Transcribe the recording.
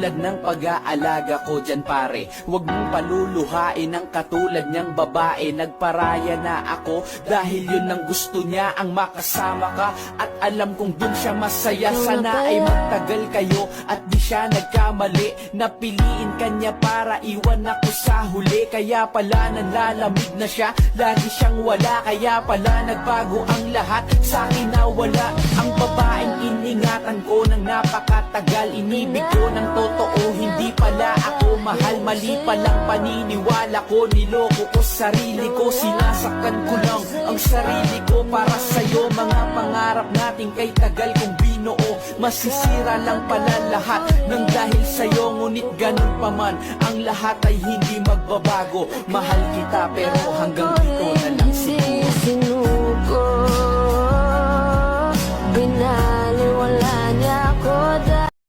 Tulad ng pag-aalaga ko dyan pare, huwag mong paluluhain ang katulad niyang babae. Nagparaya na ako dahil yun ang gusto niya, ang makasama ka. At alam kong dun siya masaya. Sana ay magtagal kayo at di siya nagkamali. Napiliin kanya para iwan ako sa huli. Kaya pala nanlalamig na siya, lagi siyang wala. Kaya pala nagbago ang lahat, sa akin na wala. Ang babaeng iningatan ko ng napakatagal, inibig ko ng totoo, hindi pala ako mahal. Mali palang paniniwala ko, niloko ko sarili ko. Sinasaktan ko lang ang sarili ko para sa'yo. Mga pangarap natin kay tagal kong binuo, masisira lang pala lahat ng dahil sa'yo. Ngunit ganun pa man, ang lahat ay hindi magbabago. Mahal kita pero hanggang dito na lang siguro. Sinuko, binaliwala niya ako.